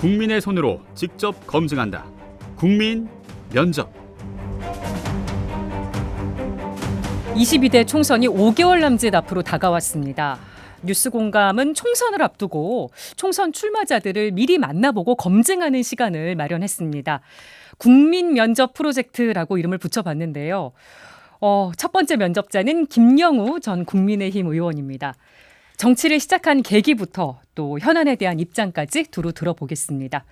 국민의 손으로 직접 검증한다. 국민 면접. 22대 총선이 5개월 남짓 앞으로 다가왔습니다. 뉴스공감은 총선을 앞두고 총선 출마자들을 미리 만나보고 검증하는 시간을 마련했습니다. 국민 면접 프로젝트라고 이름을 붙여봤는데요. 첫 번째 면접자는 김영우 전 국민의힘 의원입니다. 정치를 시작한 계기부터 또 현안에 대한 입장까지 두루 들어보겠습니다.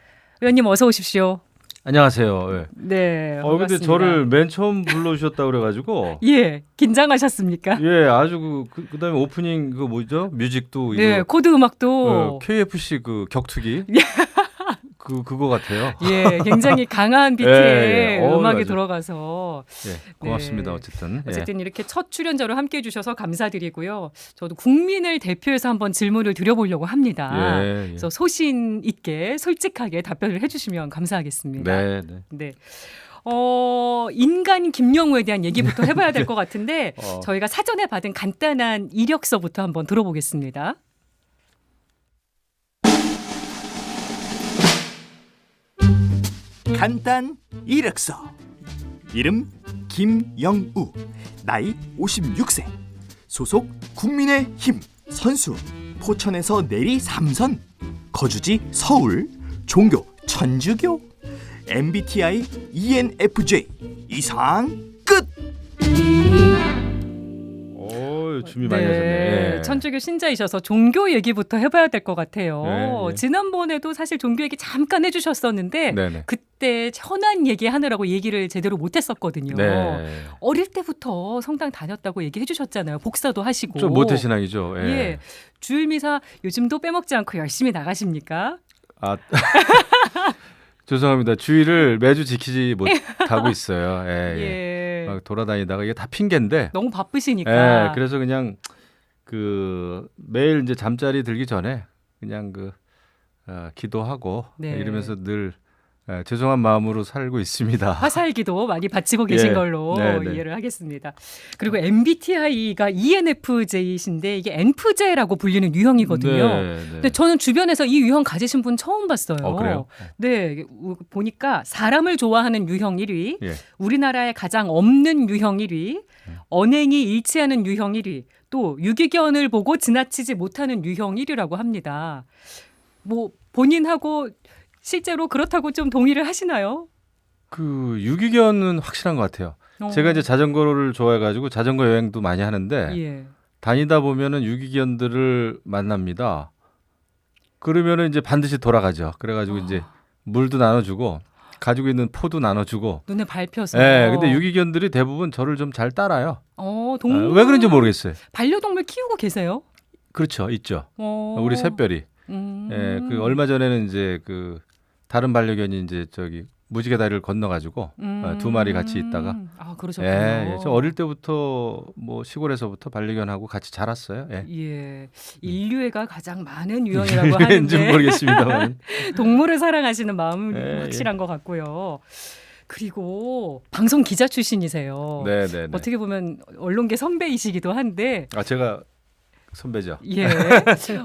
의원님 어서 오십시오. 안녕하세요. 예. 네, 근데 반갑습니다. 저를 맨 처음 불러주셨다 그래가지고 예, 긴장하셨습니까? 예, 아주 그다음에 오프닝 그 뭐죠? 뮤직도 네, 이거 코드 음악도 KFC 그 격투기 그거 같아요. 예, 굉장히 강한 비트의 예. 음악이 맞아요. 들어가서 예, 고맙습니다. 네. 어쨌든. 예. 어쨌든 이렇게 첫 출연자로 함께해 주셔서 감사드리고요. 저도 국민을 대표해서 한번 질문을 드려보려고 합니다. 예, 예. 그래서 소신 있게 솔직하게 답변을 해주시면 감사하겠습니다. 네, 네. 네. 인간 김영우에 대한 얘기부터 해봐야 될 것 같은데 저희가 사전에 받은 간단한 이력서부터 한번 들어보겠습니다. 간단 이력서. 이름 김영우. 나이 56세. 소속 국민의힘. 선수 포천에서 내리 3선. 거주지 서울. 종교 천주교. MBTI ENFJ. 이상 끝. 준비 많이 하셨네. 예. 천주교 신자이셔서 종교 얘기부터 해봐야 될 것 같아요. 네, 네. 지난번에도 사실 종교 얘기 잠깐 해주셨었는데 네네. 그때 현안 얘기하느라고 얘기를 제대로 못했었거든요. 네. 어릴 때부터 성당 다녔다고 얘기해 주셨잖아요. 복사도 하시고. 좀 모태신앙이죠. 예. 예. 주일 미사 요즘도 빼먹지 않고 열심히 나가십니까? 아, 죄송합니다. 주의를 매주 지키지 못하고 있어요. 예, 예. 예. 막 돌아다니다가 이게 다 핑계인데. 너무 바쁘시니까. 예, 그래서 그냥 매일 이제 잠자리 들기 전에 그냥 기도하고 네. 이러면서 늘 죄송한 마음으로 살고 있습니다. 화살기도 많이 바치고 계신 예. 걸로 네, 네. 이해를 하겠습니다. 그리고 MBTI가 ENFJ이신데 이게 NFJ라고 불리는 유형이거든요. 네, 네. 근데 저는 주변에서 이 유형 가지신 분 처음 봤어요. 그래요? 네, 보니까 사람을 좋아하는 유형 1위, 예. 우리나라에 가장 없는 유형 1위, 언행이 일치하는 유형 1위, 또 유기견을 보고 지나치지 못하는 유형 1위라고 합니다. 뭐 본인하고 실제로 그렇다고 좀 동의를 하시나요? 유기견은 확실한 것 같아요. 제가 이제 자전거를 좋아해가지고 자전거 여행도 많이 하는데 예. 다니다 보면은 유기견들을 만납니다. 그러면은 이제 반드시 돌아가죠. 그래가지고 이제 물도 나눠주고 가지고 있는 포도 나눠주고. 눈에 밟혀서. 예, 근데 유기견들이 대부분 저를 좀 잘 따라요. 동물 왜 그런지 모르겠어요. 반려동물 키우고 계세요? 그렇죠, 있죠. 어. 우리 샛별이. 예, 얼마 전에는 이제 다른 반려견이 이제 무지개 다리를 건너가지고 2마리 같이 있다가. 그러셨군요. 예, 저 어릴 때부터 시골에서부터 반려견하고 같이 자랐어요. 예. 예, 인류애가 가장 많은 유형이라고 왠지 하는데 모르겠습니다만. 동물을 사랑하시는 마음은 예, 확실한 것 같고요. 그리고 방송 기자 출신이세요. 네, 네, 네. 어떻게 보면 언론계 선배이시기도 한데, 제가 선배죠. 예,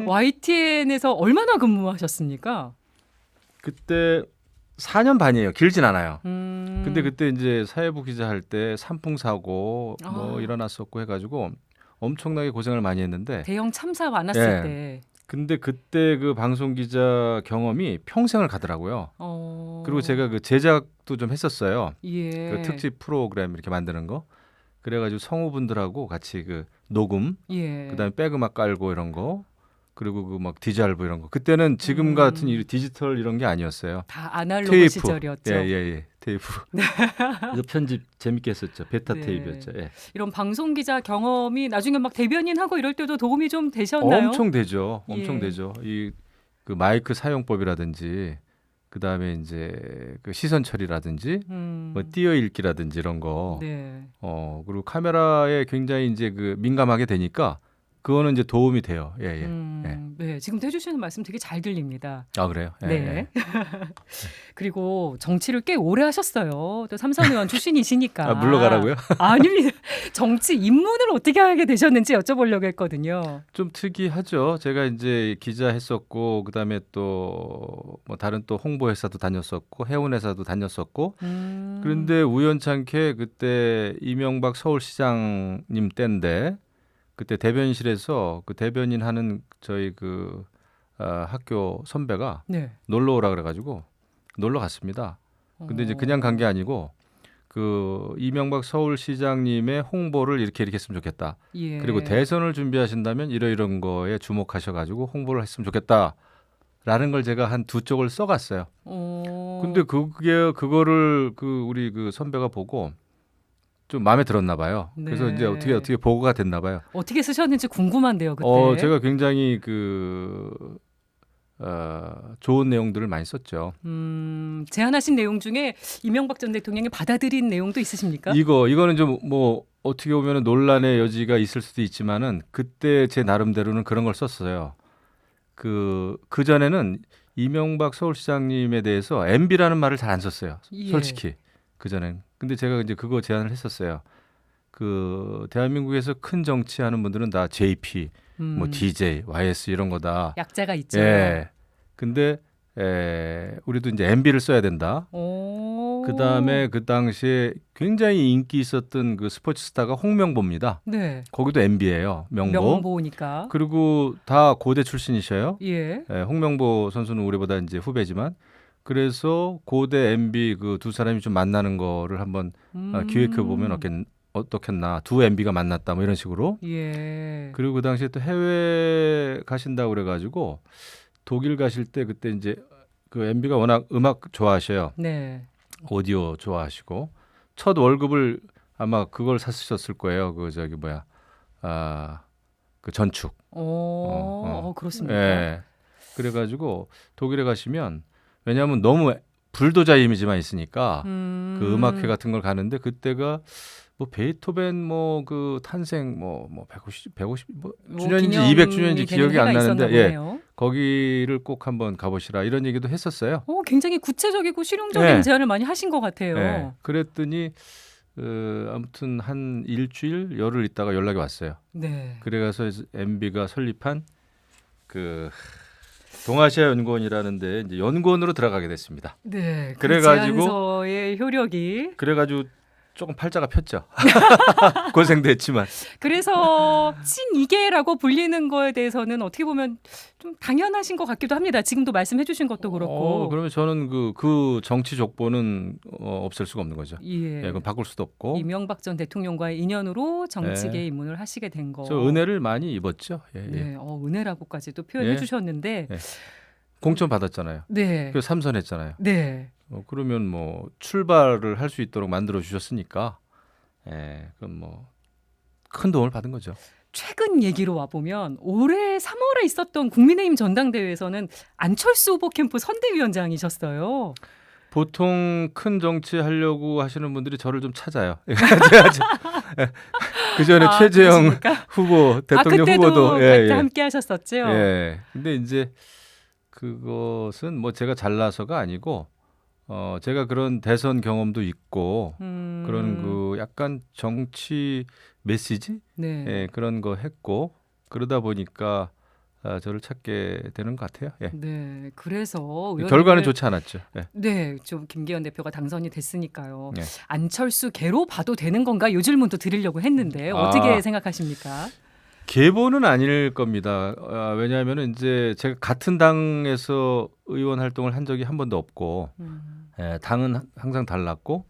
YTN에서 얼마나 근무하셨습니까? 그때 4년 반이에요. 길진 않아요. 음. 근데 그때 이제 사회부 기자 할 때 산풍 사고 일어났었고 해가지고 엄청나게 고생을 많이 했는데. 대형 참사 많았을 예. 때. 근데 그때 방송 기자 경험이 평생을 가더라고요. 그리고 제가 제작도 좀 했었어요. 예. 특집 프로그램 이렇게 만드는 거. 그래가지고 성우분들하고 같이 녹음, 예. 그다음에 백음악 깔고 이런 거, 그리고 막 디지털브 이런 거. 그때는 지금 같은 디지털 이런 게 아니었어요. 다 아날로그 테이프. 시절이었죠. 예. 테이프. 그래서 편집 재밌게 했었죠. 베타 네. 테이프였죠. 예. 이런 방송 기자 경험이 나중에 막 대변인 하고 이럴 때도 도움이 좀 되셨나요? 엄청 되죠. 엄청 예. 되죠. 마이크 사용법이라든지, 그다음에 이제 시선 처리라든지, 뭐 띄어 읽기라든지 이런 거. 네. 그리고 카메라에 굉장히 이제 민감하게 되니까 그거는 이제 도움이 돼요. 예, 예. 네, 지금도 해주시는 말씀 되게 잘 들립니다. 아 그래요? 예, 네. 예. 그리고 정치를 꽤 오래 하셨어요. 또 삼선 의원 출신이시니까. 아, 물러가라고요? 아닙니다. 정치 입문을 어떻게 하게 되셨는지 여쭤보려고 했거든요. 좀 특이하죠. 제가 이제 기자 했었고 그다음에 또 뭐 다른 또 홍보 회사도 다녔었고 해운 회사도 다녔었고 그런데 우연찮게 그때 이명박 서울시장님 때인데 그때 대변실에서 그 대변인 하는 저희 그 학교 선배가 네. 놀러 오라 그래가지고 놀러 갔습니다. 근데 이제 그냥 간 게 아니고 그 이명박 서울시장님의 홍보를 이렇게 했으면 좋겠다. 예. 그리고 대선을 준비하신다면 이런 거에 주목하셔가지고 홍보를 했으면 좋겠다라는 걸 제가 한 두 쪽을 써갔어요. 근데 그거를 우리 그 선배가 보고 좀 마음에 들었나 봐요. 그래서 네. 이제 어떻게 보고가 됐나 봐요. 어떻게 쓰셨는지 궁금한데요. 그때. 제가 굉장히 좋은 내용들을 많이 썼죠. 제안하신 내용 중에 이명박 전 대통령이 받아들인 내용도 있으십니까? 이거는 좀 뭐 어떻게 보면 논란의 여지가 있을 수도 있지만은 그때 제 나름대로는 그런 걸 썼어요. 그 전에는 이명박 서울시장님에 대해서 MB라는 말을 잘 안 썼어요. 예. 솔직히 그 전엔. 근데 제가 이제 그거 제안을 했었어요. 그 대한민국에서 큰 정치하는 분들은 다 JP, 뭐 DJ, YS 이런 거다. 약자가 있죠. 예. 근데 우리도 이제 MB를 써야 된다. 그다음에 그 당시에 굉장히 인기 있었던 그 스포츠 스타가 홍명보입니다. 네. 거기도 MB예요. 명보. 명보니까. 그리고 다 고대 출신이셔요. 예. 홍명보 선수는 우리보다 이제 후배지만 그래서 고대 MB 그 두 사람이 좀 만나는 거를 한번 기획해 보면 어떻겠나. 두 MB가 만났다 뭐 이런 식으로. 예. 그리고 그 당시에 또 해외 가신다고 그래가지고 독일 가실 때 그때 이제 그 MB가 워낙 음악 좋아하셔요. 네. 오디오 좋아하시고 첫 월급을 아마 그걸 샀으셨을 거예요. 그 그 전축. 그렇습니까? 예. 그래가지고 독일에 가시면 왜냐하면 너무 불도자 이미지만 있으니까 그 음악회 같은 걸 가는데 그때가 뭐 베토벤 뭐 그 탄생 뭐 150 뭐 주년인지 200주년인지 기억이 안 나는데 예. 거기를 꼭 한번 가보시라 이런 얘기도 했었어요. 굉장히 구체적이고 실용적인 네. 제안을 많이 하신 것 같아요. 네. 그랬더니 아무튼 한 일주일 열흘 있다가 연락이 왔어요. 네. 그래가서 MB가 설립한 그 동아시아 연구원이라는데 이제 연구원으로 들어가게 됐습니다. 네. 그래가지고 제안서의 효력이 그래가지고 조금 팔자가 폈죠. 고생도 했지만. 그래서 친이계라고 불리는 거에 대해서는 어떻게 보면 좀 당연하신 것 같기도 합니다. 지금도 말씀해 주신 것도 그렇고. 그러면 저는 그 정치 족보는 없앨 수가 없는 거죠. 예. 그건 바꿀 수도 없고. 이명박 전 대통령과의 인연으로 정치계에 입문을 하시게 된 거. 저 은혜를 많이 입었죠. 예, 예. 네. 은혜라고까지도 표현해 예. 주셨는데. 예. 공천 받았잖아요. 네. 그래서 삼선했잖아요. 네. 그러면 뭐 출발을 할 수 있도록 만들어 주셨으니까, 그럼 뭐 큰 도움을 받은 거죠. 최근 얘기로 와 보면 올해 3월에 있었던 국민의힘 전당대회에서는 안철수 후보 캠프 선대위원장이셨어요. 보통 큰 정치 하려고 하시는 분들이 저를 좀 찾아요. 그 전에 최재형 그렇습니까? 후보 대통령 그때도 후보도 같이 함께 하셨었죠. 예. 근데 이제 그것은 뭐 제가 잘나서가 아니고 제가 그런 대선 경험도 있고 그런 그 약간 정치 메시지 네. 예, 그런 거 했고 그러다 보니까 저를 찾게 되는 것 같아요. 예. 네. 그래서 결과는 좋지 않았죠. 예. 네, 좀 김기현 대표가 당선이 됐으니까요. 네. 안철수 개로 봐도 되는 건가? 요 질문도 드리려고 했는데 어떻게 생각하십니까? 계보는 아닐 겁니다. 왜냐하면 이제 제가 같은 당에서 의원 활동을 한 적이 한 번도 없고 당은 항상 달랐고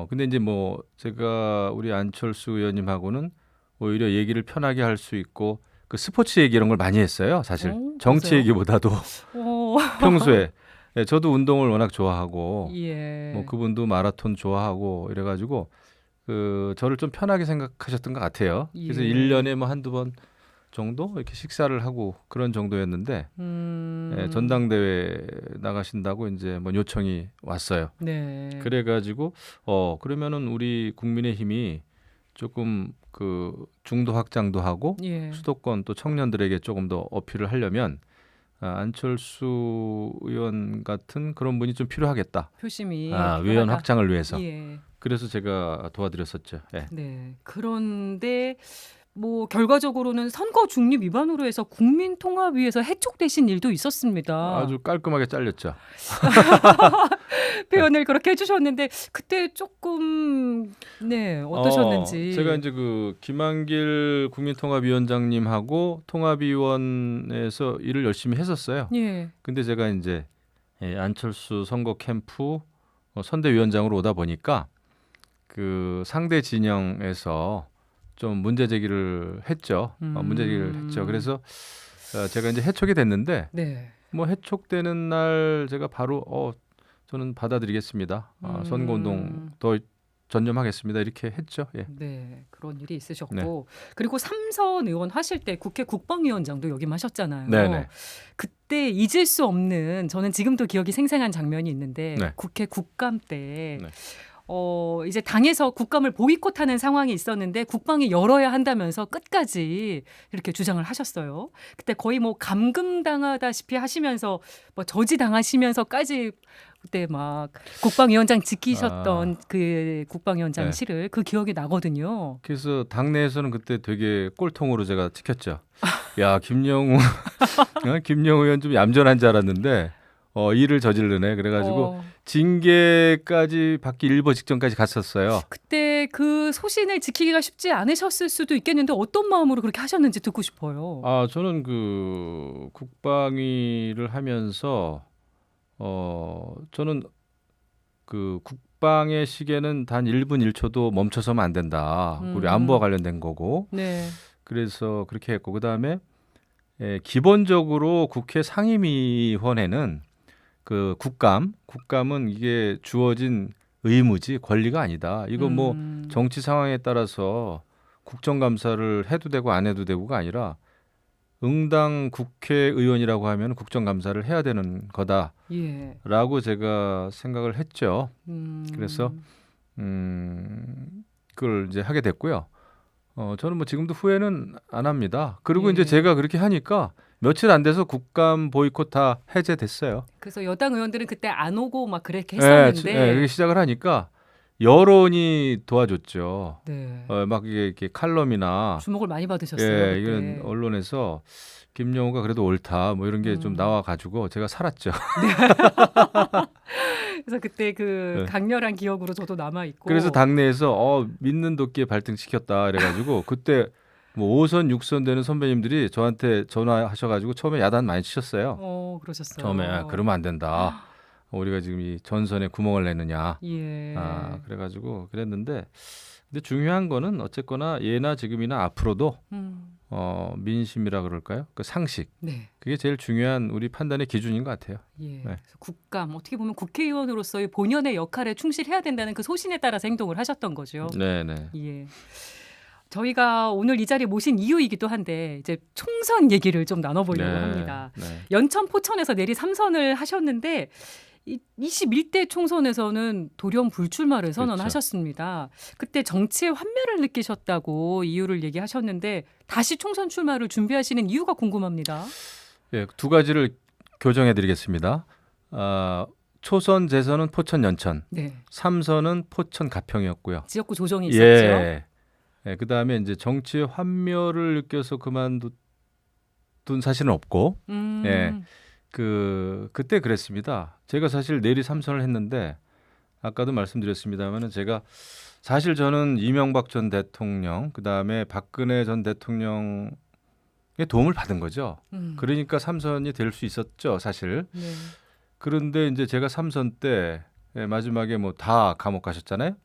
근데 이제 뭐 제가 우리 안철수 의원님하고는 오히려 얘기를 편하게 할 수 있고 그 스포츠 얘기 이런 걸 많이 했어요. 사실 정치 그래요? 얘기보다도 평소에 저도 운동을 워낙 좋아하고 예. 뭐 그분도 마라톤 좋아하고 이래가지고 저를 좀 편하게 생각하셨던 것 같아요. 그래서 예. 1년에 뭐 한두 번 정도 이렇게 식사를 하고 그런 정도였는데 전당대회 나가신다고 이제 뭐 요청이 왔어요. 네. 그래가지고 그러면은 우리 국민의힘이 조금 그 중도 확장도 하고 예. 수도권 또 청년들에게 조금 더 어필을 하려면 안철수 의원 같은 그런 분이 좀 필요하겠다. 표심이 위원 필요하다. 확장을 위해서. 예. 그래서 제가 도와드렸었죠. 예. 네. 그런데 뭐 결과적으로는 선거 중립 위반으로 해서 국민통합위에서 해촉되신 일도 있었습니다. 아주 깔끔하게 잘렸죠. 표현을 그렇게 해주셨는데 그때 조금 네 어떠셨는지. 제가 이제 그 김한길 국민통합위원장님하고 통합위원회에서 일을 열심히 했었어요. 예. 근데 제가 이제 안철수 선거 캠프 선대위원장으로 오다 보니까 그 상대 진영에서 좀 문제 제기를 했죠. 문제 제기를 했죠. 그래서 제가 이제 해촉이 됐는데 네. 뭐 해촉되는 날 제가 바로 저는 받아들이겠습니다. 선거운동 더 전념하겠습니다. 이렇게 했죠. 예. 네, 그런 일이 있으셨고 네. 그리고 삼선 의원 하실 때 국회 국방위원장도 역임하셨잖아요. 네네. 그때 잊을 수 없는 저는 지금도 기억이 생생한 장면이 있는데 네. 국회 국감 때 네. 이제 당에서 국감을 보이콧하는 상황이 있었는데 국방이 열어야 한다면서 끝까지 이렇게 주장을 하셨어요. 그때 거의 뭐 감금당하다시피 하시면서 뭐 저지당하시면서까지 그때 막 국방위원장 지키셨던 그 국방위원장실을 그 기억이 나거든요. 그래서 당내에서는 그때 되게 꼴통으로 제가 찍혔죠. 야, 김영우 김영우 의원 좀 얌전한 줄 알았는데 일을 저지르네. 그래가지고 징계까지 받기 일보 직전까지 갔었어요. 그때 그 소신을 지키기가 쉽지 않으셨을 수도 있겠는데 어떤 마음으로 그렇게 하셨는지 듣고 싶어요. 저는 그 국방위를 하면서 저는 그 국방의 시계는 단 1분 1초도 멈춰서면 안 된다. 우리 안보와 관련된 거고. 네. 그래서 그렇게 했고 그다음에 기본적으로 국회 상임위원회는 그 국감은 이게 주어진 의무지 권리가 아니다. 이거 뭐 정치 상황에 따라서 국정감사를 해도 되고 안 해도 되고가 아니라 응당 국회의원이라고 하면 국정감사를 해야 되는 거다라고 예. 제가 생각을 했죠. 그래서 그걸 이제 하게 됐고요. 저는 뭐 지금도 후회는 안 합니다. 그리고 예. 이제 제가 그렇게 하니까 며칠 안 돼서 국감 보이콧 다 해제됐어요. 그래서 여당 의원들은 그때 안 오고 막 그렇게 네, 했었는데 그렇게 시작을 하니까 여론이 도와줬죠. 네. 막 이게 칼럼이나 주목을 많이 받으셨어요. 예, 그때. 이런 언론에서 김영우가 그래도 옳다 뭐 이런 게 좀 나와가지고 제가 살았죠. 그래서 그때 그 네. 강렬한 기억으로 저도 남아 있고. 그래서 당내에서 믿는 도끼에 발등시켰다 이래가지고 그때 뭐 5선 6선 되는 선배님들이 저한테 전화하셔가지고 처음에 야단 많이 치셨어요. 그러셨어요. 처음에 그러면 안 된다. 우리가 지금 이 전선에 구멍을 내느냐. 예. 그래가지고 그랬는데 근데 중요한 거는 어쨌거나 예나 지금이나 앞으로도 민심이라 그럴까요? 그 상식. 네. 그게 제일 중요한 우리 판단의 기준인 것 같아요. 예. 네. 그래서 국감 어떻게 보면 국회의원으로서의 본연의 역할에 충실해야 된다는 그 소신에 따라서 행동을 하셨던 거죠. 네네. 예. 저희가 오늘 이 자리에 모신 이유이기도 한데 이제 총선 얘기를 좀 나눠보려고 합니다. 네. 연천 포천에서 내리 3선을 하셨는데 21대 총선에서는 돌연 불출마를 선언하셨습니다. 그때 정치의 환멸을 느끼셨다고 이유를 얘기하셨는데 다시 총선 출마를 준비하시는 이유가 궁금합니다. 예, 두 가지를 교정해드리겠습니다. 초선 재선은 포천 연천, 네. 3선은 포천 가평이었고요. 지역구 조정이 있었죠. 예. 그 다음에 이제 정치의 환멸을 느껴서 그만둔 사실은 없고, 예. 그때 그랬습니다. 제가 사실 내리 3선을 했는데 아까도 말씀드렸습니다만은 제가 사실 저는 이명박 전 대통령 그 다음에 박근혜 전 대통령의 도움을 받은 거죠. 그러니까 3선이 될 수 있었죠, 사실. 네. 그런데 이제 제가 3선 때 마지막에 뭐 다 감옥 가셨잖아요.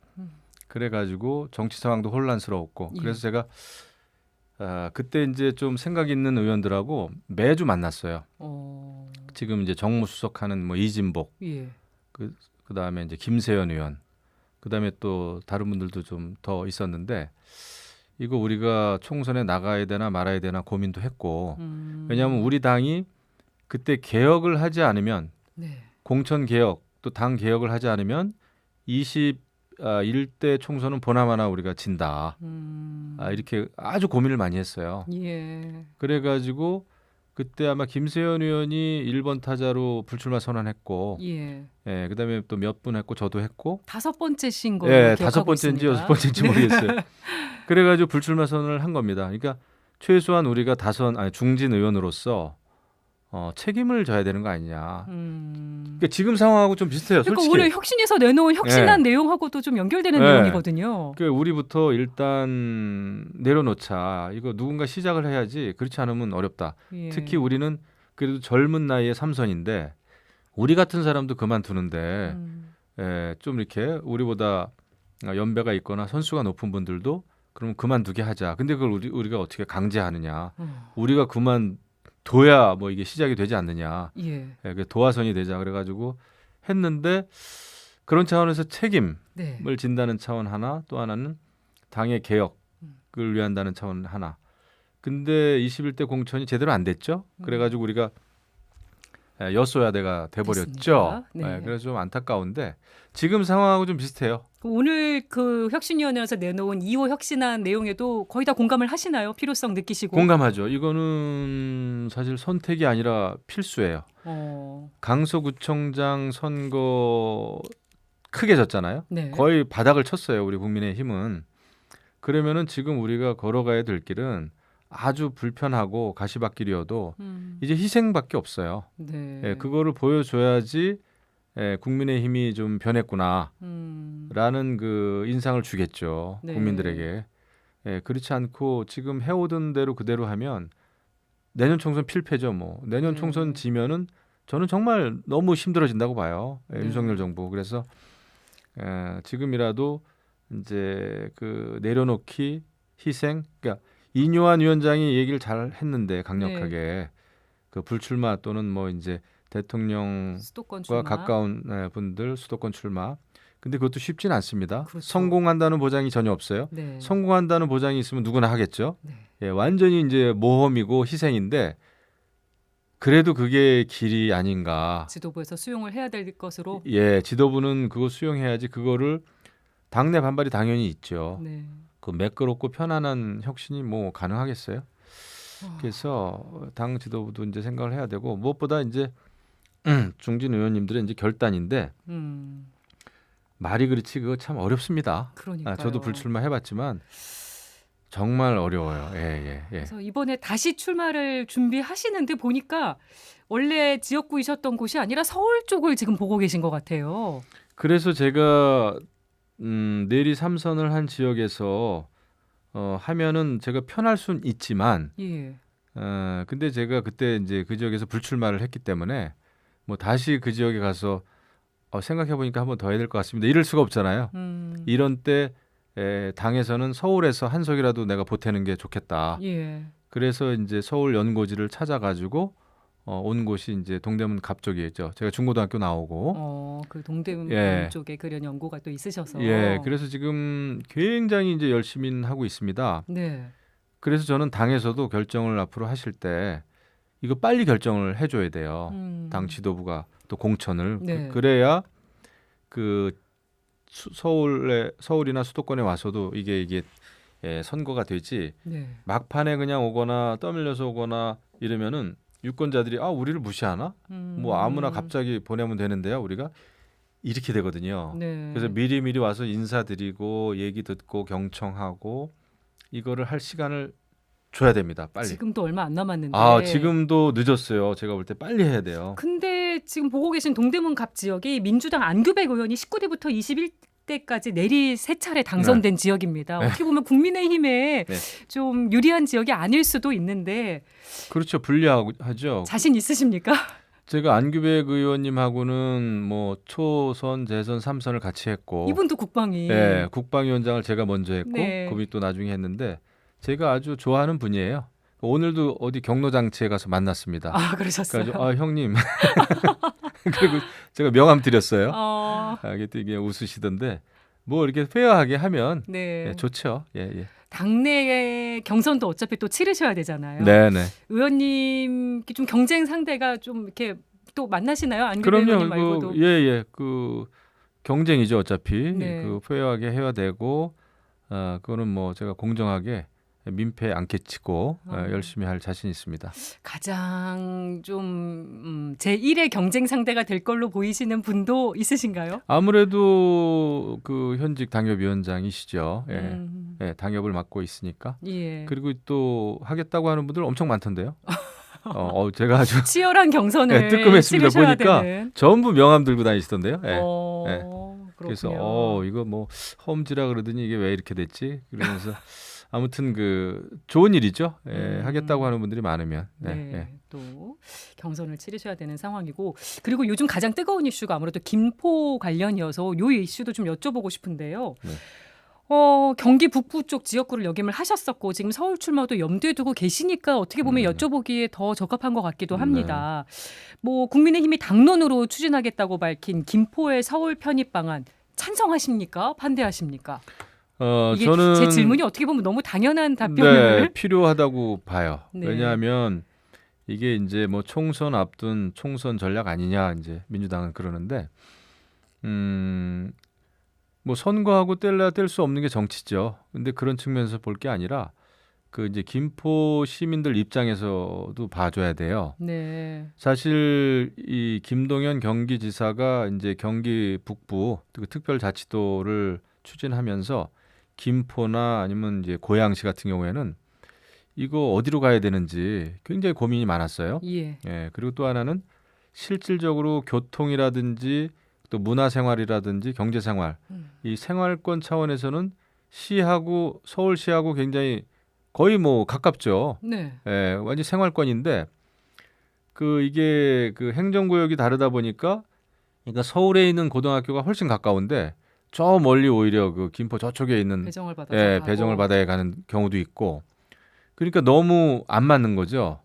그래가지고 정치 상황도 혼란스러웠고 예. 그래서 제가 그때 이제 좀 생각 있는 의원들하고 매주 만났어요. 지금 이제 정무수석하는 뭐 이진복, 예. 그 다음에 이제 김세연 의원, 그 다음에 또 다른 분들도 좀 더 있었는데 이거 우리가 총선에 나가야 되나 말아야 되나 고민도 했고 왜냐하면 우리 당이 그때 개혁을 하지 않으면 네. 공천 개혁 또 당 개혁을 하지 않으면 일대 총선은 보나마나 우리가 진다. 이렇게 아주 고민을 많이 했어요. 예. 그래가지고 그때 아마 김세현 의원이 1번 타자로 불출마 선언했고, 예. 예, 그다음에 또 몇 분 했고 저도 했고, 5번째신 걸로 예, 기억하고 5번째인지 있습니다. 6번째인지 모르겠어요. 그래가지고 불출마 선언을 한 겁니다. 그러니까 최소한 우리가 중진 의원으로서 책임을 져야 되는 거 아니냐. 그러니까 지금 상황하고 좀 비슷해요. 그러니까 솔직히. 오늘 혁신에서 내놓은 혁신한 내용하고도 좀 연결되는 네. 내용이거든요. 그러니까 우리부터 일단 내려놓자. 이거 누군가 시작을 해야지. 그렇지 않으면 어렵다. 예. 특히 우리는 그래도 젊은 나이에 삼선인데 우리 같은 사람도 그만두는데 좀 이렇게 우리보다 연배가 있거나 선수가 높은 분들도 그럼 그만두게 하자. 근데 그걸 우리가 어떻게 강제하느냐. 우리가 그만둬야 뭐 이게 시작이 되지 않느냐. 예. 그 도화선이 되자. 그래가지고 했는데 그런 차원에서 책임을 네. 진다는 차원 하나, 또 하나는 당의 개혁을 위한다는 차원 하나. 근데 21대 공천이 제대로 안 됐죠. 그래가지고 우리가 여소야대가 돼버렸죠. 됐습니다. 네. 그래서 좀 안타까운데 지금 상황하고 좀 비슷해요. 오늘 그 혁신위원회에서 내놓은 2호 혁신안 내용에도 거의 다 공감을 하시나요? 필요성 느끼시고. 공감하죠. 이거는 사실 선택이 아니라 필수예요. 강서구청장 선거 크게 졌잖아요. 네. 거의 바닥을 쳤어요. 우리 국민의힘은. 그러면은 지금 우리가 걸어가야 될 길은 아주 불편하고 가시밭길이어도 이제 희생밖에 없어요. 네. 예, 그거를 보여줘야지 국민의힘이 좀 변했구나라는 그 인상을 주겠죠. 네. 국민들에게. 예, 그렇지 않고 지금 해오던 대로 그대로 하면 내년 총선 필패죠. 뭐 내년 네. 총선 지면은 저는 정말 너무 힘들어진다고 봐요. 네. 윤석열 정부. 그래서 지금이라도 이제 그 내려놓기 희생. 그러니까 이뇨한 위원장이 얘기를 잘 했는데 강력하게 그 불출마 또는 뭐 이제 대통령과 수도권 출마. 가까운 분들 수도권 출마. 근데 그것도 쉽지는 않습니다. 그렇죠. 성공한다는 보장이 전혀 없어요. 네. 성공한다는 보장이 있으면 누구나 하겠죠. 네. 예, 완전히 이제 모험이고 희생인데 그래도 그게 길이 아닌가. 지도부에서 수용을 해야 될 것으로. 예, 지도부는 그거 수용해야지. 그거를 당내 반발이 당연히 있죠. 네. 그 매끄럽고 편안한 혁신이 뭐 가능하겠어요? 그래서 당 지도부도 이제 생각을 해야 되고 무엇보다 이제 중진 의원님들의 이제 결단인데 말이 그렇지 그거 참 어렵습니다. 그러니까요. 저도 불출마 해봤지만 정말 어려워요. 예. 그래서 이번에 다시 출마를 준비하시는데 보니까 원래 지역구이셨던 곳이 아니라 서울 쪽을 지금 보고 계신 것 같아요. 그래서 제가 내리 3선을 한 지역에서 하면은 제가 편할 순 있지만 예. 근데 제가 그때 이제 그 지역에서 불출마를 했기 때문에 뭐 다시 그 지역에 가서 생각해 보니까 한 번 더 해야 될 것 같습니다. 이럴 수가 없잖아요. 이런 때 당에서는 서울에서 한 석이라도 내가 보태는 게 좋겠다. 예. 그래서 이제 서울 연고지를 찾아가지고 온 곳이 이제 동대문 갑 쪽이었죠. 제가 중고등학교 나오고. 그 동대문 예. 쪽에 그런 연고가 또 있으셔서. 예. 그래서 지금 굉장히 이제 열심히 하고 있습니다. 네. 그래서 저는 당에서도 결정을 앞으로 하실 때 이거 빨리 결정을 해줘야 돼요. 당 지도부가 또 공천을. 네. 그래야 그 서울이나 수도권에 와서도 이게 선거가 되지. 네. 막판에 그냥 오거나 떠밀려서 오거나 이러면은 유권자들이 우리를 무시하나? 뭐 아무나 갑자기 보내면 되는데요. 우리가 이렇게 되거든요. 네. 그래서 미리 와서 인사드리고 얘기 듣고 경청하고 이거를 할 시간을 줘야 됩니다. 빨리. 지금도 얼마 안 남았는데. 지금도 늦었어요. 제가 볼 때 빨리 해야 돼요. 근데 지금 보고 계신 동대문 갑 지역이 민주당 안규백 의원이 19대부터 21대까지 내리 3차례 당선된 지역입니다. 어떻게 보면 국민의힘에 좀 유리한 지역이 아닐 수도 있는데. 그렇죠. 불리하죠. 자신 있으십니까? 제가 안규백 의원님하고는 뭐 초선, 재선, 3선을 같이 했고 이분도 국방위. 네, 국방위원장을 제가 먼저 했고 네. 그분이 또 나중에 했는데 제가 아주 좋아하는 분이에요. 오늘도 어디 경로장치에 가서 만났습니다. 그러셨어요? 그래서 형님 그리고 제가 명함 드렸어요. 그때 이게 웃으시던데 뭐 이렇게 페어하게 하면 네. 좋죠. 예. 당내 경선도 어차피 또 치르셔야 되잖아요. 네네. 의원님 좀 경쟁 상대가 좀 이렇게 또 만나시나요? 안규백 의원님 말고도. 그럼요. 예. 그 경쟁이죠 어차피. 네. 그 페어하게 해야 되고 그거는 뭐 제가 공정하게 민폐 안 끼치고 열심히 할 자신 있습니다. 가장 좀 제1의 경쟁 상대가 될 걸로 보이시는 분도 있으신가요? 아무래도 그 현직 당협위원장이시죠. 예. 음, 예, 당협을 맡고 있으니까. 예. 그리고 또 하겠다고 하는 분들 엄청 많던데요. 제가 아주 치열한 경선을 네, 뜨끔했습니다. 치르셔야 보니까 되는. 전부 명함 들고 다니시던데요. 예. 그래서 그래서 이거 뭐 험지라 그러더니 이게 왜 이렇게 됐지? 그러면서 아무튼 그 좋은 일이죠. 예, 하겠다고 하는 분들이 많으면. 네. 네, 예. 또 경선을 치르셔야 되는 상황이고 그리고 요즘 가장 뜨거운 이슈가 아무래도 김포 관련이어서 요 이슈도 좀 여쭤보고 싶은데요. 네. 경기 북부 쪽 지역구를 역임을 하셨었고 지금 서울 출마도 염두에 두고 계시니까 어떻게 보면 여쭤보기에 더 적합한 것 같기도 합니다. 뭐 국민의힘이 당론으로 추진하겠다고 밝힌 김포의 서울 편입 방안 찬성하십니까? 반대하십니까? 이게 저는 제 질문이 어떻게 보면 너무 당연한 답변을 네, 필요하다고 봐요. 네. 왜냐하면 이게 이제 뭐 총선 앞둔 총선 전략 아니냐 이제 민주당은 그러는데 뭐 선거하고 뗄래야 뗄 수 없는 게 정치죠. 근데 그런 측면에서 볼 게 아니라 그 이제 김포 시민들 입장에서도 봐줘야 돼요. 네. 사실 이 김동연 경기지사가 이제 경기 북부 그 특별자치도를 추진하면서 김포나 아니면 이제 고양시 같은 경우에는 이거 어디로 가야 되는지 굉장히 고민이 많았어요. 예. 예, 그리고 또 하나는 실질적으로 교통이라든지 또 문화생활이라든지 경제생활 이 생활권 차원에서는 시하고 서울시하고 굉장히 거의 뭐 가깝죠. 네. 예, 완전 생활권인데 그 이게 그 행정구역이 다르다 보니까 그러니까 서울에 있는 고등학교가 훨씬 가까운데 저 멀리 오히려 그 김포 저쪽에 있는 배정을 받아서 예, 가고. 배정을 받아야 가는 경우도 있고 그러니까 너무 안 맞는 거죠.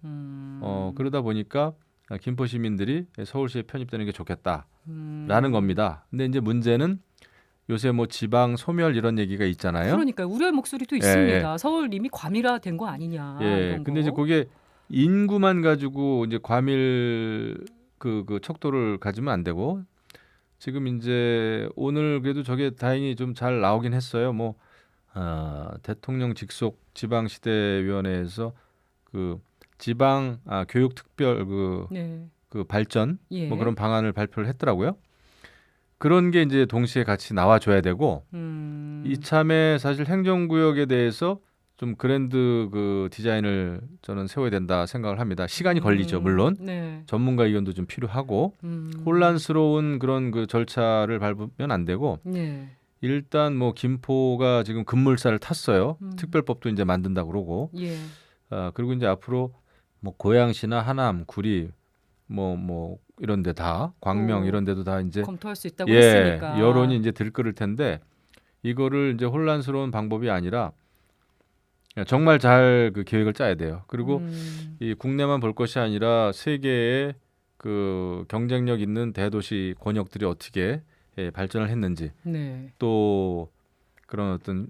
그러다 보니까 김포 시민들이 서울시에 편입되는 게 좋겠다라는 겁니다. 근데 이제 문제는 요새 뭐 지방 소멸 이런 얘기가 있잖아요. 그러니까 우려의 목소리도 예, 있습니다. 서울 이미 과밀화된 거 아니냐. 예. 이런 근데 거. 이제 그게 인구만 가지고 이제 과밀 그 척도를 가지면 안 되고 지금 이제 오늘 그래도 저게 다행히 좀 잘 나오긴 했어요. 뭐 대통령 직속 지방시대위원회에서 그 지방 교육 특별 네. 그 발전 예. 뭐 그런 방안을 발표를 했더라고요. 그런 게 이제 동시에 같이 나와줘야 되고 이참에 사실 행정구역에 대해서 좀 그랜드 그 디자인을 저는 세워야 된다 생각을 합니다. 시간이 걸리죠, 물론. 네. 전문가 의견도 좀 필요하고 혼란스러운 그런 그 절차를 밟으면 안 되고 네. 일단 뭐 김포가 지금 급물살을 탔어요. 특별법도 이제 만든다 그러고 예. 그리고 이제 앞으로 뭐 고양시나 하남, 구리 뭐 이런 데 다 광명 이런 데도 다 이제 검토할 수 있다고 했으니까. 여론이 이제 들끓을 텐데 이거를 이제 혼란스러운 방법이 아니라 정말 잘 그 계획을 짜야 돼요. 그리고 이 국내만 볼 것이 아니라 세계의 그 경쟁력 있는 대도시 권역들이 어떻게 발전을 했는지 네. 또 그런 어떤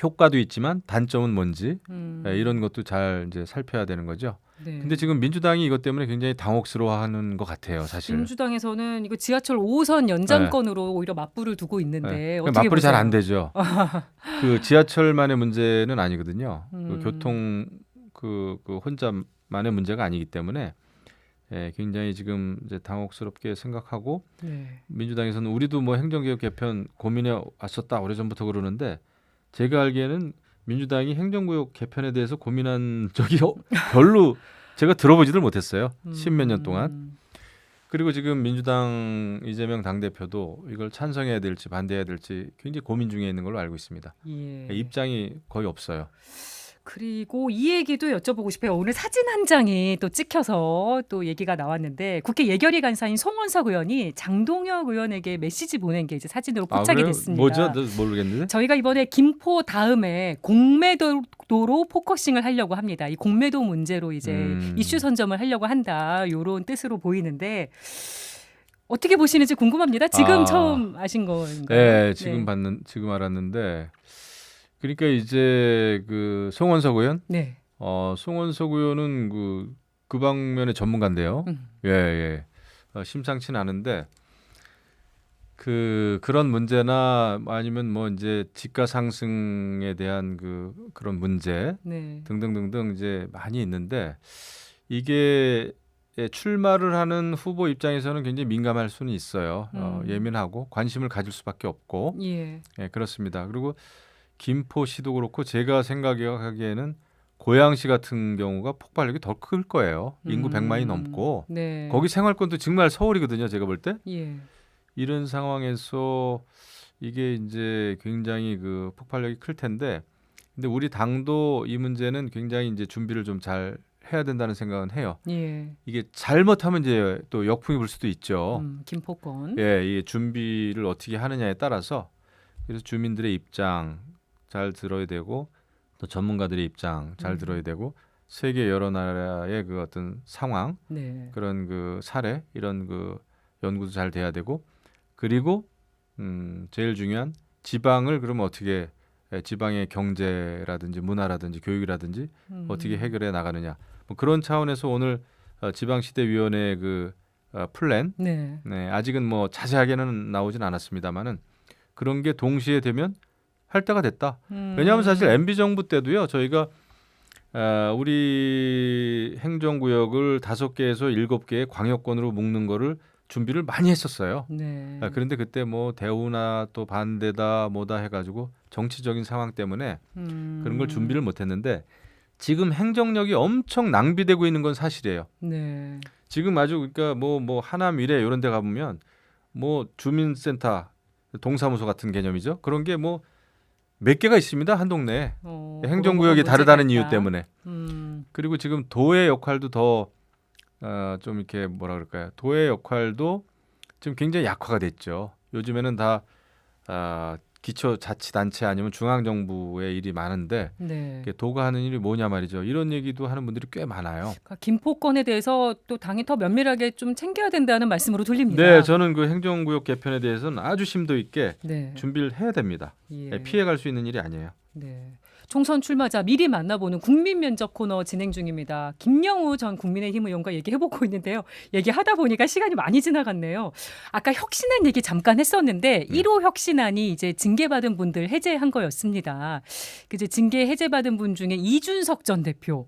효과도 있지만 단점은 뭔지 이런 것도 잘 이제 살펴야 되는 거죠. 네. 근데 지금 민주당이 이것 때문에 굉장히 당혹스러워하는 것 같아요, 사실. 민주당에서는 이거 지하철 5호선 연장건으로 오히려 맞불을 두고 있는데 어떻게 맞불이 보세요? 잘 안 되죠. 그 지하철만의 문제는 아니거든요. 그 교통 그 혼자만의 문제가 아니기 때문에 굉장히 지금 이제 당혹스럽게 생각하고 네. 민주당에서는 우리도 뭐 행정개혁 개편 고민해 왔었다 오래전부터 그러는데 제가 알기에는 민주당이 행정구역 개편에 대해서 고민한 적이 별로 제가 들어보지를 못했어요. 10몇 년 동안. 그리고 지금 민주당 이재명 당대표도 이걸 찬성해야 될지 반대해야 될지 굉장히 고민 중에 있는 걸로 알고 있습니다. 예. 입장이 거의 없어요. 그리고 이 얘기도 여쭤보고 싶어요. 오늘 사진 한 장이 또 찍혀서 또 얘기가 나왔는데 국회 예결위 간사인 송원석 의원이 장동혁 의원에게 메시지 보낸 게 이제 사진으로 포착이 그래요? 됐습니다. 뭐죠? 모르겠는데. 저희가 이번에 김포 다음에 공매도로 포커싱을 하려고 합니다. 이 공매도 문제로 이제 이슈 선점을 하려고 한다. 이런 뜻으로 보이는데 어떻게 보시는지 궁금합니다. 지금 처음 아신 건가요? 네, 지금 알았는데. 그러니까 이제 그 송원석 의원, 네. 송원석 의원은 그 방면의 전문가인데요. 예. 심상치는 않은데 그런 문제나 아니면 뭐 이제 집가 상승에 대한 그런 문제 네. 등등등등 이제 많이 있는데 이게 출마를 하는 후보 입장에서는 굉장히 민감할 수는 있어요. 예민하고 관심을 가질 수밖에 없고 예. 그렇습니다. 그리고 김포시도 그렇고 제가 생각하기에는 고양시 같은 경우가 폭발력이 더 클 거예요. 인구 100만이 넘고 네. 거기 생활권도 정말 서울이거든요. 제가 볼 때. 예. 이런 상황에서 이게 이제 굉장히 폭발력이 클 텐데, 근데 우리 당도 이 문제는 굉장히 이제 준비를 좀 잘 해야 된다는 생각은 해요. 예. 이게 잘못하면 이제 또 역풍이 불 수도 있죠. 김포권. 이 준비를 어떻게 하느냐에 따라서 그래서 주민들의 입장 잘 들어야 되고 또 전문가들의 입장 잘 들어야 되고 세계 여러 나라의 어떤 상황 네. 그런 사례 이런 연구도 잘 돼야 되고 그리고 제일 중요한 지방을 그러면 어떻게 지방의 경제라든지 문화라든지 교육이라든지 어떻게 해결해 나가느냐 뭐 그런 차원에서 오늘 지방시대위원회 플랜 네. 아직은 뭐 자세하게는 나오진 않았습니다만은 그런 게 동시에 되면 할 때가 됐다. 왜냐하면 사실 MB 정부 때도요 저희가 우리 행정구역을 5개에서 7개의 광역권으로 묶는 거를 준비를 많이 했었어요. 네. 그런데 그때 뭐 대우나 또 반대다 뭐다 해가지고 정치적인 상황 때문에 그런 걸 준비를 못했는데 지금 행정력이 엄청 낭비되고 있는 건 사실이에요. 네. 지금 아주 그러니까 뭐 하나미래 이런 데 가보면 뭐 주민센터 동사무소 같은 개념이죠. 그런 게 뭐 몇 개가 있습니다. 한 동네에. 행정구역이 다르다는 이유 때문에. 그리고 지금 도의 역할도 더 좀 이렇게 뭐라 그럴까요? 도의 역할도 지금 굉장히 약화가 됐죠. 요즘에는 다 기초자치단체 아니면 중앙정부의 일이 많은데 네. 도가 하는 일이 뭐냐 말이죠. 이런 얘기도 하는 분들이 꽤 많아요. 그러니까 김포권에 대해서 또 당이 더 면밀하게 좀 챙겨야 된다는 말씀으로 들립니다. 네, 저는 행정구역 개편에 대해서는 아주 심도 있게 네. 준비를 해야 됩니다. 예. 피해갈 수 있는 일이 아니에요. 네. 총선 출마자 미리 만나보는 국민면접 코너 진행 중입니다. 김영우 전 국민의힘 의원과 얘기해보고 있는데요. 얘기하다 보니까 시간이 많이 지나갔네요. 아까 혁신안 얘기 잠깐 했었는데 1호 혁신안이 이제 징계받은 분들 해제한 거였습니다. 이제 징계 해제받은 분 중에 이준석 전 대표.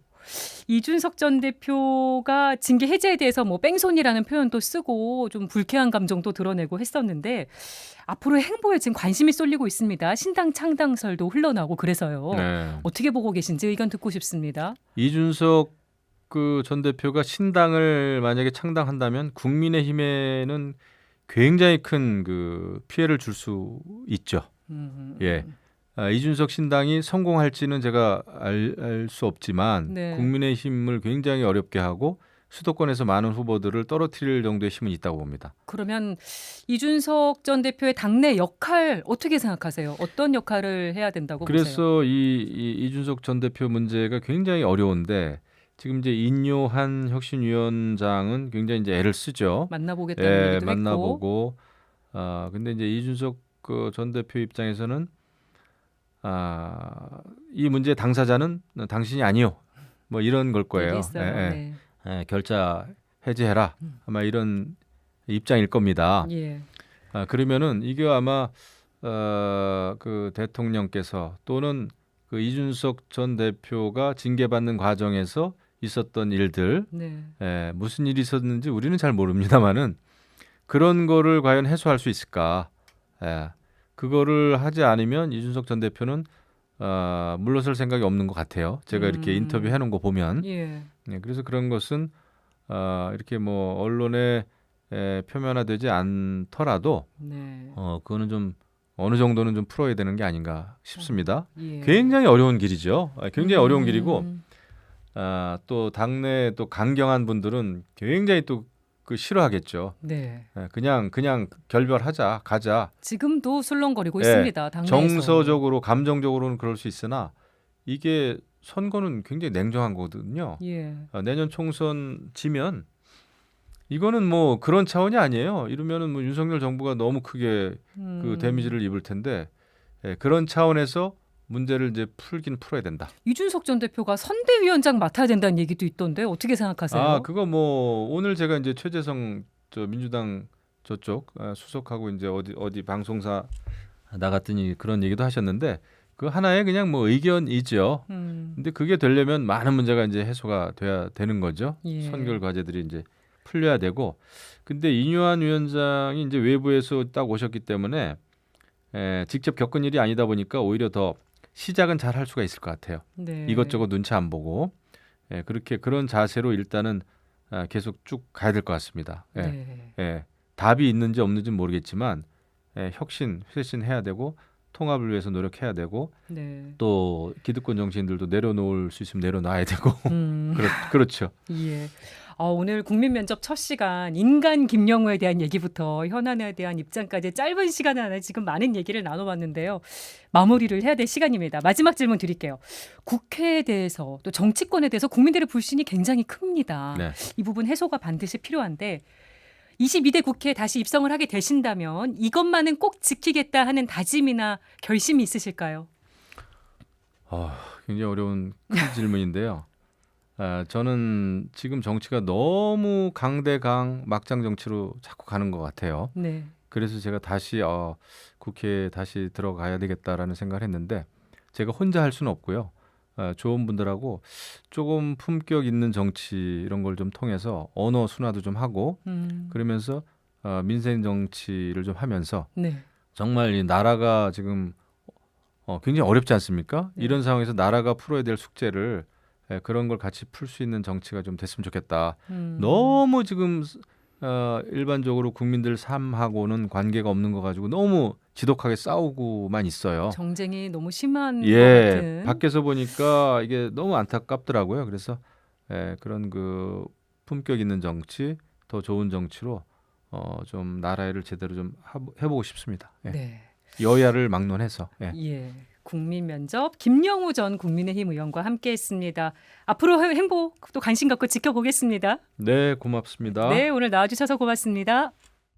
이준석 전 대표가 징계 해제에 대해서 뭐 뺑소니라는 표현도 쓰고 좀 불쾌한 감정도 드러내고 했었는데 앞으로의 행보에 지금 관심이 쏠리고 있습니다. 신당 창당설도 흘러나오고 그래서요. 네. 어떻게 보고 계신지 의견 듣고 싶습니다. 이준석 전 대표가 신당을 만약에 창당한다면 국민의힘에는 굉장히 큰 피해를 줄 수 있죠. 예. 이준석 신당이 성공할지는 제가 알 수 없지만 네. 국민의힘을 굉장히 어렵게 하고 수도권에서 많은 후보들을 떨어뜨릴 정도의 힘은 있다고 봅니다. 그러면 이준석 전 대표의 당내 역할 어떻게 생각하세요? 어떤 역할을 해야 된다고 보세요? 그래서 이준석 전 대표 문제가 굉장히 어려운데 지금 이제 인요한 혁신위원장은 굉장히 이제 애를 쓰죠. 만나보겠다는 얘기도 만나보고. 근데 이제 이준석 전 대표 입장에서는 이 문제의 당사자는 당신이 아니요. 뭐 이런 걸 거예요. 네. 결자 해제해라. 아마 이런 입장일 겁니다. 예. 그러면은 이게 아마 대통령께서 또는 이준석 전 대표가 징계받는 과정에서 있었던 일들, 네. 무슨 일이 있었는지 우리는 잘 모릅니다만은 그런 거를 과연 해소할 수 있을까? 그거를 하지 않으면 이준석 전 대표는 물러설 생각이 없는 것 같아요. 제가 이렇게 인터뷰 해놓은 거 보면. 예. 그래서 그런 것은 이렇게 뭐 언론에 표면화되지 않더라도 네. 그거는 좀 어느 정도는 좀 풀어야 되는 게 아닌가 싶습니다. 예. 굉장히 어려운 길이죠. 굉장히 어려운 길이고 또 당내 또 강경한 분들은 굉장히 또 싫어하겠죠. 네. 그냥 결별하자, 가자. 지금도 술렁거리고 있습니다. 당내에서. 정서적으로, 감정적으로는 그럴 수 있으나 이게 선거는 굉장히 냉정한 거거든요. 예. 내년 총선 지면 이거는 뭐 그런 차원이 아니에요. 이러면은 뭐 윤석열 정부가 너무 크게 데미지를 입을 텐데 그런 차원에서 문제를 이제 풀어야 된다. 이준석 전 대표가 선대위원장 맡아야 된다는 얘기도 있던데 어떻게 생각하세요? 그거 뭐 오늘 제가 이제 최재성 민주당 저쪽 수석하고 이제 어디 방송사 나갔더니 그런 얘기도 하셨는데 그 하나의 그냥 뭐 의견이죠. 근데 그게 되려면 많은 문제가 이제 해소가 돼야 되는 거죠. 예. 선결 과제들이 이제 풀려야 되고. 근데 이뇨한 위원장이 이제 외부에서 딱 오셨기 때문에 직접 겪은 일이 아니다 보니까 오히려 더 시작은 잘 할 수가 있을 것 같아요. 네. 이것저것 눈치 안 보고 그렇게 그런 자세로 일단은 계속 쭉 가야 될 것 같습니다. 네. 답이 있는지 없는지는 모르겠지만 혁신, 쇄신해야 되고 통합을 위해서 노력해야 되고 네. 또 기득권 정치인들도 내려놓을 수 있으면 내려놔야 되고 그렇죠. 예. 오늘 국민 면접 첫 시간 인간 김영우에 대한 얘기부터 현안에 대한 입장까지 짧은 시간 안에 지금 많은 얘기를 나눠봤는데요. 마무리를 해야 될 시간입니다. 마지막 질문 드릴게요. 국회에 대해서 또 정치권에 대해서 국민들의 불신이 굉장히 큽니다. 네. 이 부분 해소가 반드시 필요한데 22대 국회에 다시 입성을 하게 되신다면 이것만은 꼭 지키겠다 하는 다짐이나 결심이 있으실까요? 굉장히 어려운 큰 질문인데요. 저는 지금 정치가 너무 강대강 막장 정치로 자꾸 가는 것 같아요. 네. 그래서 제가 다시 국회에 다시 들어가야 되겠다라는 생각을 했는데 제가 혼자 할 수는 없고요. 좋은 분들하고 조금 품격 있는 정치 이런 걸 좀 통해서 언어 순화도 좀 하고 그러면서 민생 정치를 좀 하면서 네. 정말 이 나라가 지금 굉장히 어렵지 않습니까? 네. 이런 상황에서 나라가 풀어야 될 숙제를 그런 걸 같이 풀 수 있는 정치가 좀 됐으면 좋겠다. 너무 지금 일반적으로 국민들 삶하고는 관계가 없는 거 가지고 너무 지독하게 싸우고만 있어요. 정쟁이 너무 심한 것 같은. 밖에서 보니까 이게 너무 안타깝더라고요. 그래서 그런 그 품격 있는 정치, 더 좋은 정치로 좀 나라를 제대로 좀 해보고 싶습니다. 네. 여야를 막론해서. 예. 국민 면접 김영우 전 국민의힘 의원과 함께했습니다. 앞으로 행보 또 관심 갖고 지켜보겠습니다. 네, 고맙습니다. 네, 오늘 나와주셔서 고맙습니다.